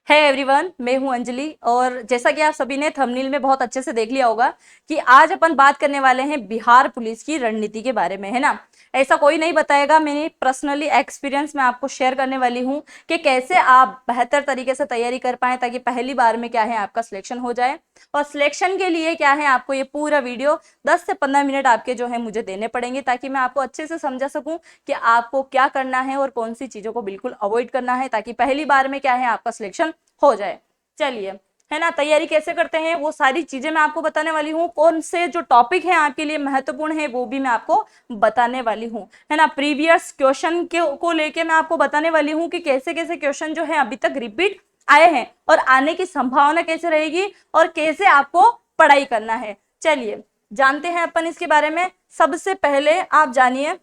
है एवरीवन, मैं हूं अंजलि। और जैसा कि आप सभी ने थंबनेल में बहुत अच्छे से देख लिया होगा कि आज अपन बात करने वाले हैं बिहार पुलिस की रणनीति के बारे में, है ना। ऐसा कोई नहीं बताएगा, मैंने पर्सनली एक्सपीरियंस में आपको शेयर करने वाली हूं कि कैसे आप बेहतर तरीके से तैयारी कर पाए ताकि पहली बार में क्या है आपका सिलेक्शन हो जाए। और सिलेक्शन के लिए क्या है, आपको ये पूरा वीडियो 10 से 15 मिनट आपके जो है मुझे देने पड़ेंगे ताकि मैं आपको अच्छे से समझा सकूं कि आपको क्या करना है और कौन सी चीजों को बिल्कुल अवॉइड करना है ताकि पहली बार में क्या है आपका सिलेक्शन हो जाए। चलिए, है ना, तैयारी कैसे करते हैं वो सारी चीजें मैं आपको बताने वाली हूँ। कौन से जो टॉपिक हैं आपके लिए महत्वपूर्ण है वो भी मैं आपको बताने वाली हूँ, है ना। प्रीवियस क्वेश्चन को लेके मैं आपको बताने वाली हूँ कि कैसे कैसे क्वेश्चन जो है अभी तक रिपीट आए हैं और आने की संभावना कैसे रहेगी और कैसे आपको पढ़ाई करना है। चलिए जानते हैं अपन इसके बारे में। सबसे पहले आप जानिए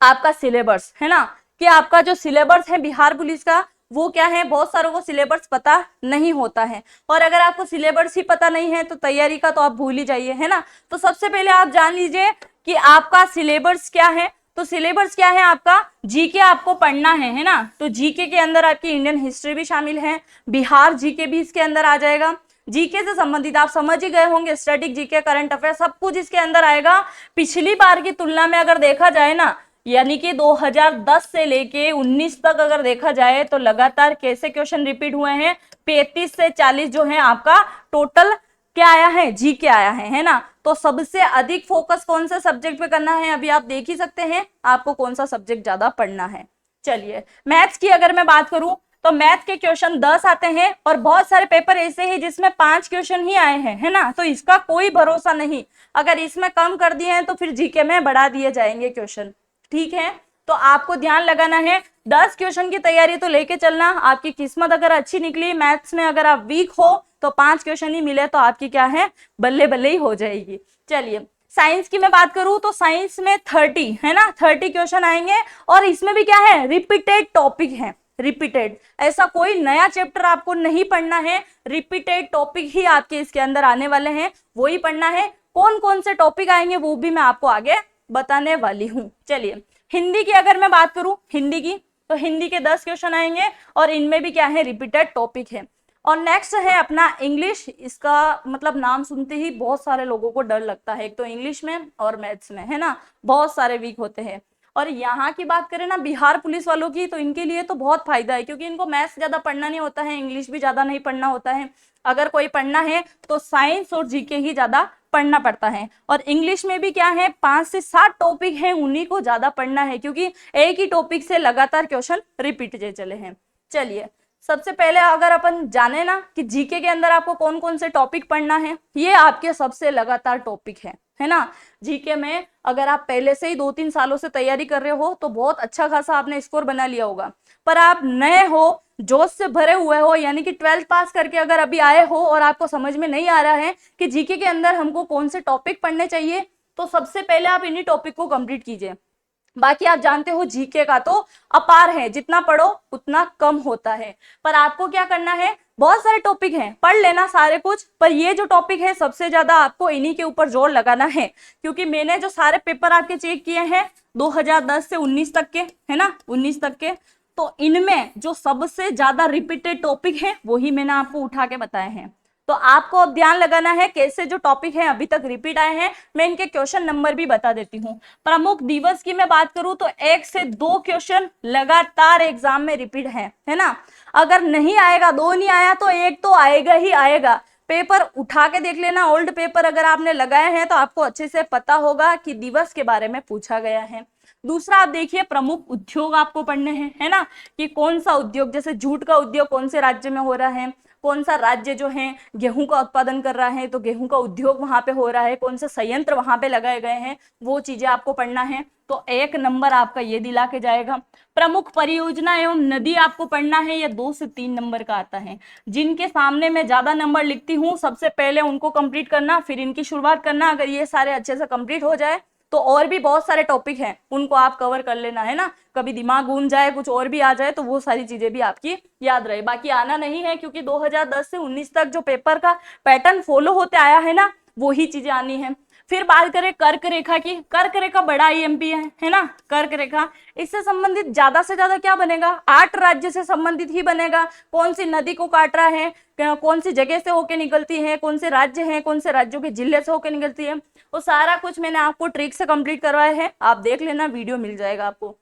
आपका सिलेबस, है ना, कि आपका जो सिलेबस है बिहार पुलिस का वो क्या है। बहुत सारों को सिलेबस पता नहीं होता है और अगर आपको सिलेबस ही पता नहीं है तो तैयारी का तो आप भूल ही जाइए, है ना। तो सबसे पहले आप जान लीजिए कि आपका सिलेबस क्या है। तो सिलेबस क्या है आपका, जीके आपको पढ़ना है ना। तो जीके के अंदर आपकी इंडियन हिस्ट्री भी शामिल है, बिहार जीके भी इसके अंदर आ जाएगा। जीके से संबंधित आप समझ ही गए होंगे, स्टैटिक जीके, करंट अफेयर, सब कुछ इसके अंदर आएगा। पिछली बार की तुलना में अगर देखा जाए ना, यानी कि 2010 से लेके 19 तक अगर देखा जाए तो लगातार कैसे क्वेश्चन रिपीट हुए हैं, 35 से 40 जो है आपका टोटल क्या आया है, जीके आया है ना। तो सबसे अधिक फोकस कौन से सब्जेक्ट पे करना है अभी आप देख ही सकते हैं आपको कौन सा सब्जेक्ट ज्यादा पढ़ना है। चलिए, मैथ्स की अगर मैं बात करूं तो मैथ के क्वेश्चन 10 आते हैं और बहुत सारे पेपर ऐसे हैं जिसमें 5 क्वेश्चन ही आए हैं, है ना। तो इसका कोई भरोसा नहीं, अगर इसमें कम कर दिए हैं तो फिर जीके में बढ़ा दिए जाएंगे क्वेश्चन, ठीक है। तो आपको ध्यान लगाना है, 10 क्वेश्चन की तैयारी तो लेके चलना। आपकी किस्मत अगर अच्छी निकली, मैथ्स में अगर आप वीक हो तो 5 क्वेश्चन ही मिले तो आपकी क्या है, बल्ले बल्ले ही हो जाएगी। चलिए, साइंस की मैं बात करूं तो साइंस में 30, है ना, 30 क्वेश्चन आएंगे और इसमें भी क्या है, रिपीटेड टॉपिक है। रिपीटेड, ऐसा कोई नया चैप्टर आपको नहीं पढ़ना है, रिपीटेड टॉपिक ही आपके इसके अंदर आने वाले हैं, वही पढ़ना है। कौन कौन से टॉपिक आएंगे वो भी मैं आपको आगे बताने वाली हूँ। चलिए, हिंदी की अगर मैं बात करूं, हिंदी की तो हिंदी के 10 क्वेश्चन आएंगे और इनमें भी क्या है, रिपीटेड टॉपिक है। और नेक्स्ट है अपना इंग्लिश। इसका मतलब नाम सुनते ही बहुत सारे लोगों को डर लगता है, एक तो इंग्लिश में और मैथ्स में, है ना, बहुत सारे वीक होते हैं। और यहाँ की बात करें ना बिहार पुलिस वालों की, तो इनके लिए तो बहुत फायदा है क्योंकि इनको मैथ्स ज्यादा पढ़ना नहीं होता है, इंग्लिश भी ज्यादा नहीं पढ़ना होता है। अगर कोई पढ़ना है तो साइंस और जीके ही ज्यादा पढ़ना पड़ता है। और इंग्लिश में भी क्या है, 5 से 7 टॉपिक हैं, उन्हीं को ज्यादा पढ़ना है क्योंकि एक ही टॉपिक से लगातार क्वेश्चन रिपीट चले हैं। चलिए, सबसे पहले अगर अपन जाने ना कि जीके के अंदर आपको कौन कौन से टॉपिक पढ़ना है, ये आपके सबसे लगातार टॉपिक है ना। जीके में अगर आप पहले से ही 2-3 सालों से तैयारी कर रहे हो तो बहुत अच्छा खासा आपने स्कोर बना लिया होगा। पर आप नए हो, जोश से भरे हुए हो, यानी कि 12th पास करके अगर अभी आए हो और आपको समझ में नहीं आ रहा है कि जीके के अंदर हमको कौन से टॉपिक पढ़ने चाहिए, तो सबसे पहले आप इन्हीं टॉपिक को कंप्लीट कीजिए। बाकी आप जानते हो जीके का तो अपार है, जितना पढ़ो उतना कम होता है। पर आपको क्या करना है, बहुत सारे टॉपिक हैं, पढ़ लेना सारे कुछ, पर ये जो टॉपिक है सबसे ज्यादा आपको इन्हीं के ऊपर जोर लगाना है। क्योंकि मैंने जो सारे पेपर आपके चेक किए हैं 2010 से 19 तक के, है ना, 19 तक के, तो इनमें जो सबसे ज्यादा रिपीटेड टॉपिक है वही मैंने आपको उठा के बताए हैं। तो आपको अब ध्यान लगाना है कैसे जो टॉपिक है अभी तक रिपीट आए हैं, मैं इनके क्वेश्चन नंबर भी बता देती हूँ। प्रमुख दिवस की मैं बात करूं तो 1 से 2 क्वेश्चन लगातार एग्जाम में रिपीट है ना। अगर नहीं आएगा, 2 नहीं आया तो 1 तो आएगा ही आएगा। पेपर उठा के देख लेना, ओल्ड पेपर अगर आपने लगाए हैं तो आपको अच्छे से पता होगा कि दिवस के बारे में पूछा गया है। दूसरा आप देखिए, प्रमुख उद्योग आपको पढ़ने हैं, है ना, कि कौन सा उद्योग, जैसे जूट का उद्योग कौन से राज्य में हो रहा है, कौन सा राज्य जो है गेहूं का उत्पादन कर रहा है तो गेहूं का उद्योग वहां पे हो रहा है, कौन से संयंत्र वहां पे लगाए गए हैं, वो चीजें आपको पढ़ना है। तो 1 नंबर आपका ये दिला के जाएगा। प्रमुख परियोजना एवं नदी आपको पढ़ना है, ये 2 से 3 नंबर का आता है। जिनके सामने मैं ज्यादा नंबर लिखती हूँ सबसे पहले उनको कंप्लीट करना, फिर इनकी शुरुआत करना। अगर ये सारे अच्छे से कंप्लीट हो जाए तो और भी बहुत सारे टॉपिक हैं, उनको आप कवर कर लेना, है ना। कभी दिमाग घूम जाए, कुछ और भी आ जाए तो वो सारी चीजें भी आपकी याद रहे। बाकी आना नहीं है क्योंकि 2010 से 19 तक जो पेपर का पैटर्न फॉलो होते आया है ना, वो ही चीजें आनी है। फिर बात करें कर्क रेखा की, कर्क रेखा बड़ा आईएमपी है ना, कर्क रेखा, इससे संबंधित ज्यादा से ज्यादा क्या बनेगा, 8 राज्य से संबंधित ही बनेगा। कौन सी नदी को काट रहा है, कौन सी जगह से होके निकलती है, कौन से राज्य हैं, कौन से राज्यों के जिले से होके निकलती है, वो सारा कुछ मैंने आपको ट्रिक से कंप्लीट करवाया है, आप देख लेना, वीडियो मिल जाएगा आपको।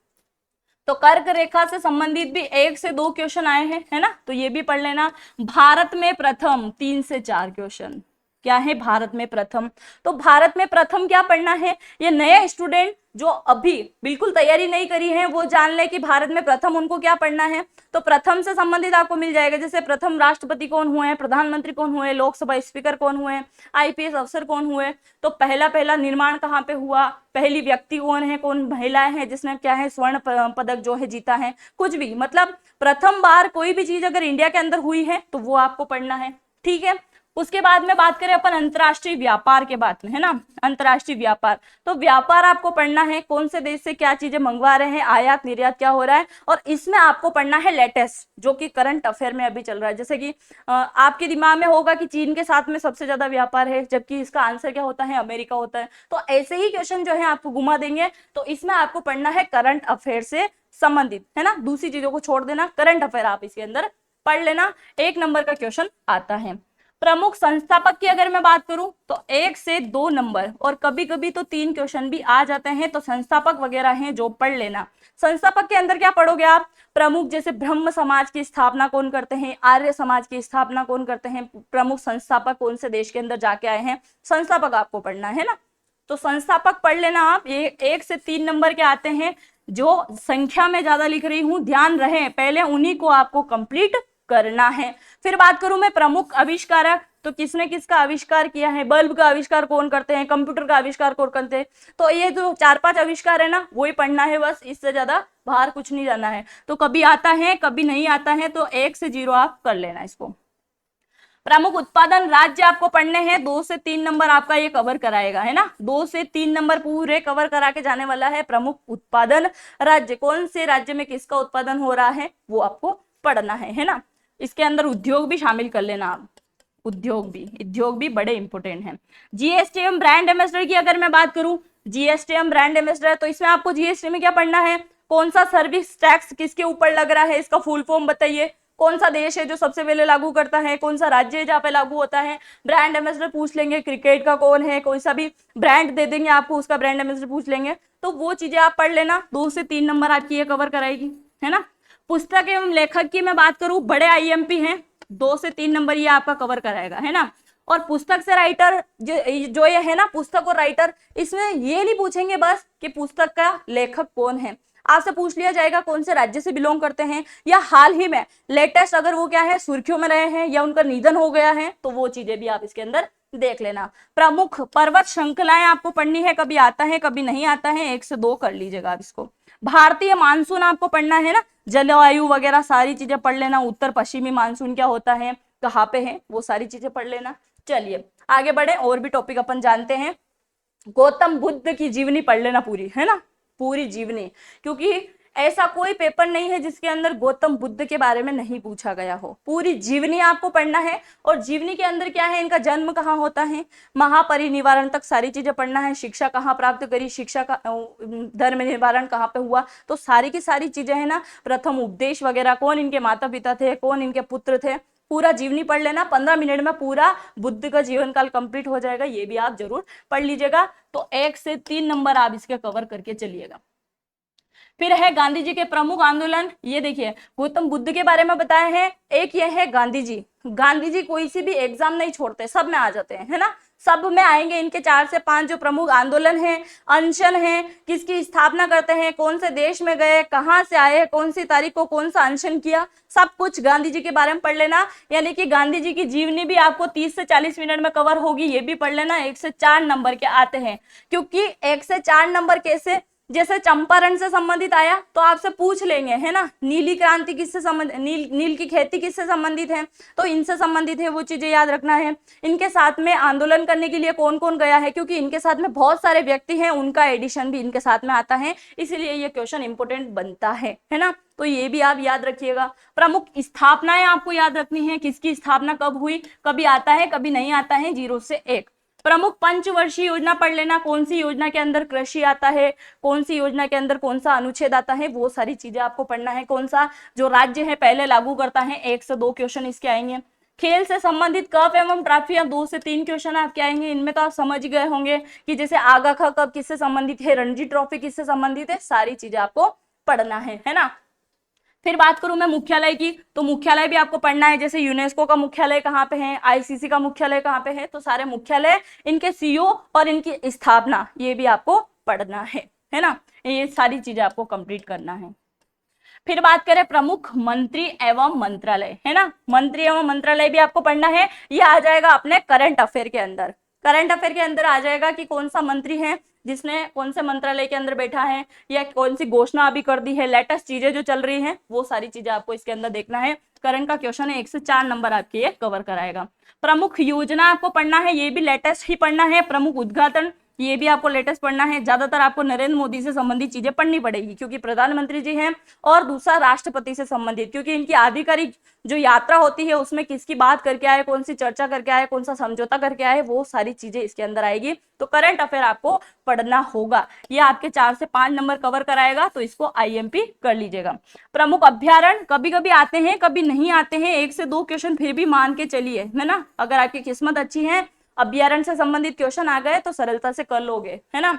तो कर्क रेखा से संबंधित भी 1 से 2 क्वेश्चन आए हैं, है ना, तो ये भी पढ़ लेना। भारत में प्रथम 3 से 4 क्वेश्चन क्या है, भारत में प्रथम। तो भारत में प्रथम क्या पढ़ना है, ये नए स्टूडेंट जो अभी बिल्कुल तैयारी नहीं करी है वो जान ले कि भारत में प्रथम उनको क्या पढ़ना है। तो प्रथम से संबंधित आपको मिल जाएगा, जैसे प्रथम राष्ट्रपति कौन हुए हैं, प्रधानमंत्री कौन हुए, लोकसभा स्पीकर कौन हुए, आईपीएस अफसर कौन हुए, तो पहला पहला निर्माण कहाँ पे हुआ, पहली व्यक्ति कौन है, कौन महिलाएं हैं जिसने क्या है स्वर्ण पदक जो है जीता है, कुछ भी, मतलब प्रथम बार कोई भी चीज अगर इंडिया के अंदर हुई है तो वो आपको पढ़ना है, ठीक है। उसके बाद में बात करें अपन अंतर्राष्ट्रीय व्यापार के बात में, है ना, अंतर्राष्ट्रीय व्यापार, तो व्यापार आपको पढ़ना है, कौन से देश से क्या चीजें मंगवा रहे हैं, आयात निर्यात क्या हो रहा है, और इसमें आपको पढ़ना है लेटेस्ट जो कि करंट अफेयर में अभी चल रहा है। जैसे कि आपके दिमाग में होगा कि चीन के साथ में सबसे ज्यादा व्यापार है, जबकि इसका आंसर क्या होता है, अमेरिका होता है। तो ऐसे ही क्वेश्चन जो है आपको घुमा देंगे, तो इसमें आपको पढ़ना है करंट अफेयर से संबंधित, है ना, दूसरी चीजों को छोड़ देना, करंट अफेयर आप इसके अंदर पढ़ लेना, 1 नंबर का क्वेश्चन आता है। प्रमुख संस्थापक की अगर मैं बात करूं तो 1 से 2 नंबर और कभी कभी तो 3 क्वेश्चन भी आ जाते हैं, तो संस्थापक वगैरह हैं जो पढ़ लेना। संस्थापक के अंदर क्या पढ़ोगे आप, प्रमुख जैसे ब्रह्म समाज की स्थापना कौन करते हैं, आर्य समाज की स्थापना कौन करते हैं, प्रमुख संस्थापक कौन से देश के अंदर जाके आए हैं, संस्थापक आपको पढ़ना है ना। तो संस्थापक पढ़ लेना आप, ये 1 से 3 नंबर के आते हैं, जो संख्या में ज्यादा लिख रही हूं ध्यान रहे, पहले उन्हीं को आपको कंप्लीट करना है। फिर बात करूं मैं प्रमुख आविष्कारक, तो किसने किसका आविष्कार किया है, बल्ब का आविष्कार कौन करते हैं, कंप्यूटर का आविष्कार कौन करते हैं, तो ये जो 4-5 आविष्कार है ना वही पढ़ना है बस, इससे ज्यादा बाहर कुछ नहीं जाना है। तो कभी आता है कभी नहीं आता है, तो 1 से 0 आप कर लेना इसको। प्रमुख उत्पादन राज्य आपको पढ़ने हैं, 2 से 3 नंबर आपका ये कवर कराएगा, है ना, 2 से 3 नंबर पूरे कवर करा के जाने वाला है। प्रमुख उत्पादन राज्य, कौन से राज्य में किसका उत्पादन हो रहा है वो आपको पढ़ना है ना। इसके अंदर उद्योग भी शामिल कर लेना आप, उद्योग भी बड़े इंपोर्टेंट हैं। जीएसटीएम ब्रांड एम्बेसडर की अगर मैं बात करूं, जीएसटीएम ब्रांड एम्बेसडर, तो इसमें आपको जीएसटी में क्या पढ़ना है, कौन सा सर्विस टैक्स किसके ऊपर लग रहा है, इसका फुल फॉर्म बताइए, कौन सा देश है जो सबसे पहले लागू करता है, कौन सा राज्य है जहाँ पे लागू होता है। ब्रांड एम्बेसडर पूछ लेंगे, क्रिकेट का कौन है, कोई सा भी ब्रांड दे देंगे आपको, उसका ब्रांड एम्बेसडर पूछ लेंगे, तो वो चीजें आप पढ़ लेना, 2 से 3 नंबर आपकी ये कवर कराएगी, है ना। पुस्तक एवं लेखक की मैं बात करूं, बड़े आईएमपी हैं, 2 से 3 नंबर ये आपका कवर कराएगा, है ना। और पुस्तक से राइटर जो ये है ना, पुस्तक और राइटर, इसमें ये नहीं पूछेंगे बस कि पुस्तक का लेखक कौन है, आपसे पूछ लिया जाएगा कौन से राज्य से बिलोंग करते हैं, या हाल ही में लेटेस्ट अगर वो क्या है सुर्खियों में रहे हैं या उनका निधन हो गया है, तो वो चीजें भी आप इसके अंदर देख लेना। प्रमुख पर्वत श्रृंखलाएं आपको पढ़नी है, कभी आता है कभी नहीं आता है, 1 से 2 कर लीजिएगा आप इसको। भारतीय मानसून आपको पढ़ना है ना, जलवायु वगैरह सारी चीजें पढ़ लेना, उत्तर पश्चिमी मानसून क्या होता है, कहाँ पे है, वो सारी चीजें पढ़ लेना। चलिए आगे बढ़े, और भी टॉपिक अपन जानते हैं। गौतम बुद्ध की जीवनी पढ़ लेना पूरी, है ना, पूरी जीवनी, क्योंकि ऐसा कोई पेपर नहीं है जिसके अंदर गौतम बुद्ध के बारे में नहीं पूछा गया हो, पूरी जीवनी आपको पढ़ना है। और जीवनी के अंदर क्या है, इनका जन्म कहाँ होता है, महापरिनिर्वाण तक सारी चीजें पढ़ना है, शिक्षा कहाँ प्राप्त करी, शिक्षा का धर्म निवारण कहाँ पे हुआ, तो सारी की सारी चीजें है ना, प्रथम उपदेश वगैरह, कौन इनके माता पिता थे, कौन इनके पुत्र थे, पूरा जीवनी पढ़ लेना। 15 मिनट में पूरा बुद्ध का जीवन काल कंप्लीट हो जाएगा, ये भी आप जरूर पढ़ लीजिएगा। तो 1 से 3 नंबर आप इसके कवर करके चलिएगा। फिर है गांधी जी के प्रमुख आंदोलन, ये देखिए गौतम बुद्ध के बारे में बताया है, एक ये है गांधी जी। गांधी जी कोई सी भी एग्जाम नहीं छोड़ते, सब में आ जाते हैं, है ना, सब में आएंगे। इनके 4 से 5 जो प्रमुख आंदोलन हैं, अनशन हैं, किसकी स्थापना करते हैं, कौन से देश में गए, कहाँ से आए, कौन सी तारीख को कौन सा अनशन किया, सब कुछ गांधी जी के बारे में पढ़ लेना। यानी कि गांधी जी की जीवनी भी आपको 30 से 40 मिनट में कवर होगी, ये भी पढ़ लेना। 1 से 4 नंबर के आते हैं, क्योंकि 1 से 4 नंबर कैसे, जैसे चंपारण से संबंधित आया तो आपसे पूछ लेंगे, है ना, नीली क्रांति किससे संबंधित, नील की खेती किससे संबंधित है, तो इनसे संबंधित है, वो चीजें याद रखना है। इनके साथ में आंदोलन करने के लिए कौन कौन गया है, क्योंकि इनके साथ में बहुत सारे व्यक्ति हैं, उनका एडिशन भी इनके साथ में आता है, इसीलिए ये क्वेश्चन इंपोर्टेंट बनता है ना, तो ये भी आप याद रखिएगा। प्रमुख स्थापनाएं आपको याद रखनी है, किसकी स्थापना कब हुई, कभी आता है कभी नहीं आता है, 0 से 1। प्रमुख पंचवर्षीय योजना पढ़ लेना, कौन सी योजना के अंदर कृषि आता है, कौन सी योजना के अंदर कौन सा अनुच्छेद आता है, वो सारी चीजें आपको पढ़ना है। कौन सा जो राज्य है पहले लागू करता है, 1 से 2 क्वेश्चन इसके आएंगे। खेल से संबंधित कप एवं ट्रॉफियां 2 से 3 क्वेश्चन आपके आएंगे। इनमें तो आप समझ गए होंगे कि जैसे आगा खा कप किससे संबंधित है, रणजी ट्रॉफी किससे संबंधित है, सारी चीजें आपको पढ़ना है ना। फिर बात करूं मैं मुख्यालय की, तो मुख्यालय भी आपको पढ़ना है। जैसे यूनेस्को का मुख्यालय कहाँ पे है, आईसीसी का मुख्यालय कहाँ पे है, तो सारे मुख्यालय, इनके सीईओ और इनकी स्थापना, ये भी आपको पढ़ना है ना। ये सारी चीजें आपको कंप्लीट करना है। फिर बात करें प्रमुख मंत्री एवं मंत्रालय, है ना, मंत्री एवं मंत्रालय भी आपको पढ़ना है। ये आ जाएगा अपने करंट अफेयर के अंदर। करंट अफेयर के अंदर आ जाएगा कि कौन सा मंत्री है जिसने कौन से मंत्रालय के अंदर बैठा है, या कौन सी घोषणा अभी कर दी है, लेटेस्ट चीजें जो चल रही हैं, वो सारी चीजें आपको इसके अंदर देखना है। करंट का क्वेश्चन है, 1 से 4 नंबर आपके ये कवर कराएगा। प्रमुख योजना आपको पढ़ना है, ये भी लेटेस्ट ही पढ़ना है। प्रमुख उद्घाटन, ये भी आपको लेटेस्ट पढ़ना है। ज्यादातर आपको नरेंद्र मोदी से संबंधित चीजें पढ़नी पड़ेगी, क्योंकि प्रधानमंत्री जी हैं, और दूसरा राष्ट्रपति से संबंधित, क्योंकि इनकी आधिकारिक जो यात्रा होती है उसमें किसकी बात करके आए, कौन सी चर्चा करके आए, कौन सा समझौता करके आए, वो सारी चीजें इसके अंदर आएगी। तो करंट अफेयर आपको पढ़ना होगा। ये आपके 4 से 5 नंबर कवर कराएगा, तो इसको आईएमपी कर लीजिएगा। प्रमुख अभ्यारण्य कभी कभी आते हैं, कभी नहीं आते हैं, 1 से 2 क्वेश्चन फिर भी मान के चलिए, है ना। अगर आपकी किस्मत अच्छी है, अभ्यारण्य से संबंधित क्वेश्चन आ गए तो सरलता से कर लोगे, है ना।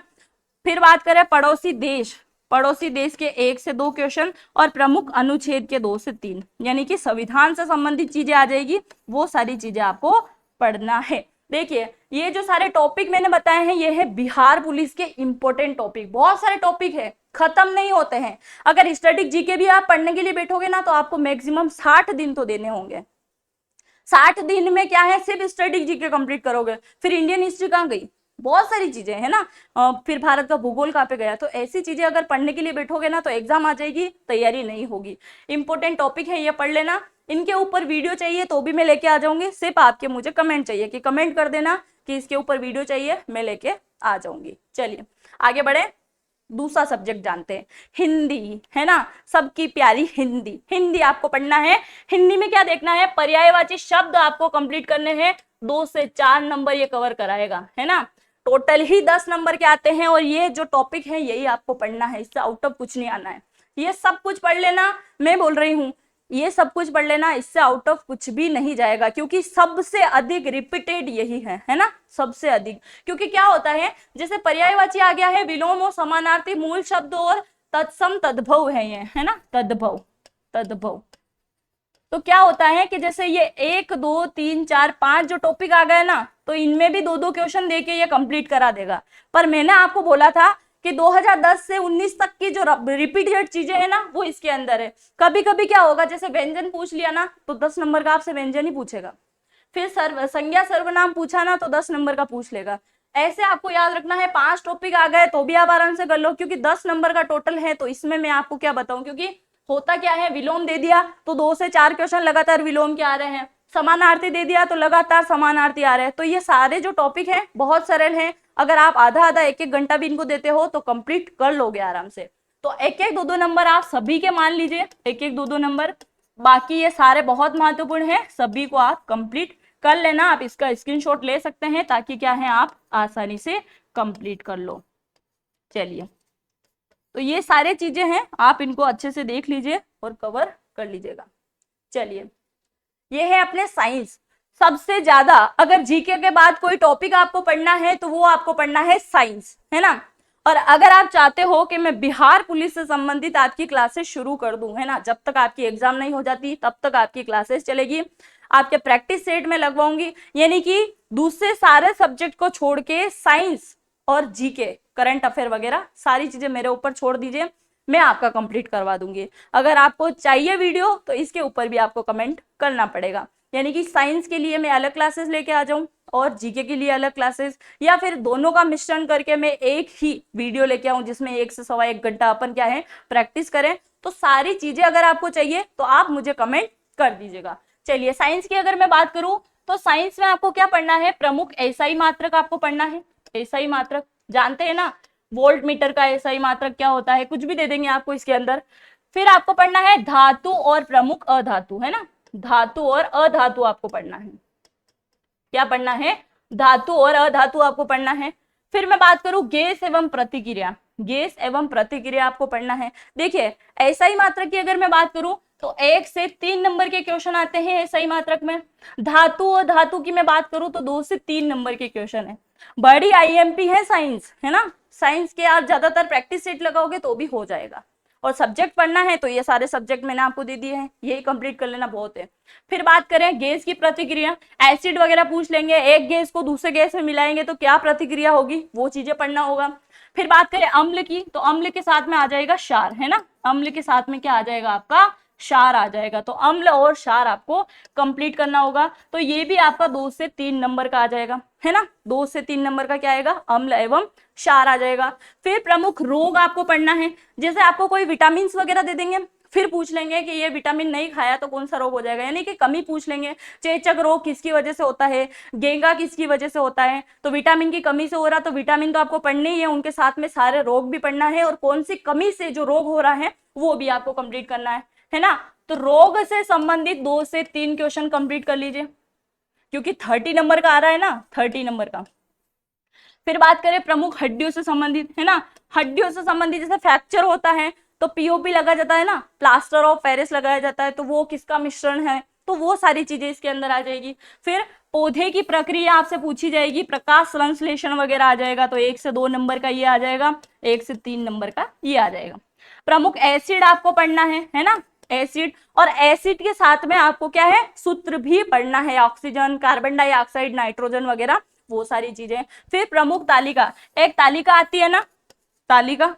फिर बात करें पड़ोसी देश, पड़ोसी देश के 1 से 2 क्वेश्चन और प्रमुख अनुच्छेद के 2 से 3, यानी कि संविधान से संबंधित चीजें आ जाएगी, वो सारी चीजें आपको पढ़ना है। देखिए ये जो सारे टॉपिक मैंने बताए हैं, ये है बिहार पुलिस के इंपॉर्टेंट टॉपिक। बहुत सारे टॉपिक है, खत्म नहीं होते हैं। अगर स्टैटिक जीके भी आप पढ़ने के लिए बैठोगे ना, तो आपको मैक्सिमम 60 दिन तो देने होंगे। 60 दिन में क्या है, सिर्फ स्टैटिक जीके कंप्लीट करोगे, फिर इंडियन हिस्ट्री कहाँ गई, बहुत सारी चीजें है ना, फिर भारत का भूगोल कहाँ पे गया। तो ऐसी चीजें अगर पढ़ने के लिए बैठोगे ना, तो एग्जाम आ जाएगी, तैयारी नहीं होगी। इंपॉर्टेंट टॉपिक है, ये पढ़ लेना। इनके ऊपर वीडियो चाहिए तो भी मैं लेके आ जाऊंगी, सिर्फ आपके मुझे कमेंट चाहिए कि कमेंट कर देना कि इसके ऊपर वीडियो चाहिए, मैं लेके आ जाऊंगी। चलिए आगे बढ़े, दूसरा सब्जेक्ट जानते हैं, हिंदी, है ना, सबकी प्यारी हिंदी। हिंदी आपको पढ़ना है। हिंदी में क्या देखना है, पर्यायवाची शब्द आपको कंप्लीट करने हैं। 2 से 4 नंबर ये कवर कराएगा, है ना। टोटल ही 10 नंबर के आते हैं, और ये जो टॉपिक है यही आपको पढ़ना है, इससे आउट ऑफ कुछ नहीं आना है। ये सब कुछ पढ़ लेना, मैं बोल रही हूँ, ये सब कुछ पढ़ लेना, इससे आउट ऑफ कुछ भी नहीं जाएगा, क्योंकि सबसे अधिक रिपीटेड यही है ना, सबसे अधिक। क्योंकि क्या होता है, जैसे पर्यायवाची आ गया है, विलोम और समानार्थी, मूल शब्द और तत्सम तद्भव है ये, है ना, तद्भव, तद्भव। तो क्या होता है कि जैसे ये 1 2 3 4 5 जो टॉपिक आ गए ना, तो इनमें भी 2-2 क्वेश्चन देके ये कंप्लीट करा देगा। पर मैंने आपको बोला था कि 2010 से 19 तक की जो रिपीटेड चीजें है ना, वो इसके अंदर है। कभी कभी क्या होगा, जैसे व्यंजन पूछ लिया ना, तो 10 नंबर का आपसे व्यंजन ही पूछेगा। फिर संज्ञा सर्वनाम पूछा ना, तो 10 नंबर का पूछ लेगा। ऐसे आपको याद रखना है। 5 टॉपिक आ गए तो भी आप आराम से कर लो, क्योंकि 10 नंबर का टोटल है। तो इसमें मैं आपको क्या बताऊं, क्योंकि होता क्या है, विलोम दे दिया तो 2 से 4 क्वेश्चन लगातार विलोम के आ रहे हैं, समानार्थी दे दिया तो लगातार समानार्थी आ रहे हैं। तो ये सारे जो टॉपिक हैं बहुत सरल हैं। अगर आप आधा आधा 1-1 घंटा भी इनको देते हो तो कंप्लीट कर लोगे आराम से। तो 1-1 2-2 नंबर आप सभी के मान लीजिए, 1-1 2-2 नंबर। बाकी ये सारे बहुत महत्वपूर्ण है, सभी को आप कंप्लीट कर लेना। आप इसका स्क्रीनशॉट ले सकते हैं, ताकि क्या है आप आसानी से कंप्लीट कर लो। चलिए, तो ये सारे चीजें हैं, आप इनको अच्छे से देख लीजिए और कवर कर लीजिएगा। चलिए, ये है अपने साइंस। सबसे ज्यादा अगर जीके के बाद कोई टॉपिक आपको पढ़ना है तो वो आपको पढ़ना है साइंस, है ना। और अगर आप चाहते हो कि मैं बिहार पुलिस से संबंधित आपकी क्लासेस शुरू कर दूं, है ना, जब तक आपकी एग्जाम नहीं हो जाती तब तक आपकी क्लासेस चलेगी। आपके प्रैक्टिस सेट में लगवाऊंगी, यानी कि दूसरे सारे सब्जेक्ट को छोड़ के साइंस और जीके, करंट अफेयर वगैरह सारी चीजें मेरे ऊपर छोड़ दीजिए, मैं आपका कंप्लीट करवा दूंगी। अगर आपको चाहिए वीडियो तो इसके ऊपर भी आपको कमेंट करना पड़ेगा, यानी कि साइंस के लिए मैं अलग क्लासेस लेके आ जाऊं और जीके के लिए अलग क्लासेस, या फिर दोनों का मिश्रण करके मैं एक ही वीडियो लेके आऊं जिसमें 1 से सवा 1 घंटा अपन क्या है प्रैक्टिस करें। तो सारी चीजें अगर आपको चाहिए तो आप मुझे कमेंट कर दीजिएगा। चलिए, साइंस की अगर मैं बात करूं तो साइंस में आपको क्या पढ़ना है, प्रमुख एसआई मात्रक आपको पढ़ना है। एसआई मात्रक जानते हैं ना, वोल्ट मीटर का एसआई मात्रक क्या होता है, कुछ भी दे देंगे आपको इसके अंदर। फिर आपको पढ़ना है धातु और प्रमुख अधातु, है ना, धातु और अधातु आपको पढ़ना है। क्या पढ़ना है, धातु और अधातु आपको पढ़ना है। फिर मैं बात करूं गैस एवं प्रतिक्रिया, गैस एवं प्रतिक्रिया आपको पढ़ना है। देखिए ऐसा ही मात्रक की अगर मैं बात करूं तो 1 से 3 नंबर के क्वेश्चन आते हैं ऐसा ही मात्रक में। धातु और धातु की मैं बात करूं तो 2 से 3 नंबर के क्वेश्चन है। बड़ी आईएमपी है साइंस, है ना, साइंस के आप ज्यादातर प्रैक्टिस सेट लगाओगे तो भी हो जाएगा। और सब्जेक्ट पढ़ना है तो ये सारे सब्जेक्ट मैंने आपको दे दिए हैं, यही कंप्लीट कर लेना बहुत है। फिर बात करें गैस की प्रतिक्रिया, एसिड वगैरह पूछ लेंगे, एक गैस को दूसरे गैस में मिलाएंगे तो क्या प्रतिक्रिया होगी, वो चीजें पढ़ना होगा। फिर बात करें अम्ल की, तो अम्ल के साथ में आ जाएगा क्षार, है ना, अम्ल के साथ में क्या आ जाएगा आपका, क्षार आ जाएगा। तो अम्ल और क्षार आपको कंप्लीट करना होगा। तो ये भी आपका 2 से 3 नंबर का आ जाएगा, है ना, 2 से 3 नंबर का क्या आएगा, अम्ल एवं क्षार आ जाएगा। फिर प्रमुख रोग आपको पढ़ना है, जैसे आपको कोई विटामिन वगैरह दे देंगे, फिर पूछ लेंगे कि ये विटामिन नहीं खाया तो कौन सा रोग हो जाएगा, यानी कि कमी पूछ लेंगे। चेचक रोग किसकी वजह से होता है, गेंगा किसकी वजह से होता है, तो विटामिन की कमी से हो रहा, तो विटामिन तो आपको पढ़ने ही है, उनके साथ में सारे रोग भी पढ़ना है और कौन सी कमी से जो रोग हो रहा है वो भी आपको कंप्लीट करना है ना। तो रोग से संबंधित 2 से 3 क्वेश्चन कंप्लीट कर लीजिए, क्योंकि 30 नंबर का आ रहा है ना, 30 नंबर का। फिर बात करें प्रमुख हड्डियों से संबंधित, है ना, हड्डियों से संबंधित जैसे फ्रैक्चर होता है तो पीओपी लगा जाता है ना, प्लास्टर ऑफ पेरिस लगाया जाता है, तो वो किसका मिश्रण है, तो वो सारी चीजें इसके अंदर आ जाएगी। फिर पौधे की प्रक्रिया आपसे पूछी जाएगी, प्रकाश संश्लेषण वगैरह आ जाएगा, तो 1 से 2 नंबर का ये आ जाएगा, 1 से 3 नंबर का ये आ जाएगा। प्रमुख एसिड आपको पढ़ना है ना, एसिड, और एसिड के साथ में आपको क्या है, सूत्र भी पढ़ना है, ऑक्सीजन, कार्बन डाइऑक्साइड, नाइट्रोजन वगैरह वो सारी चीजें। फिर प्रमुख तालिका, एक तालिका आती है ना, तालिका,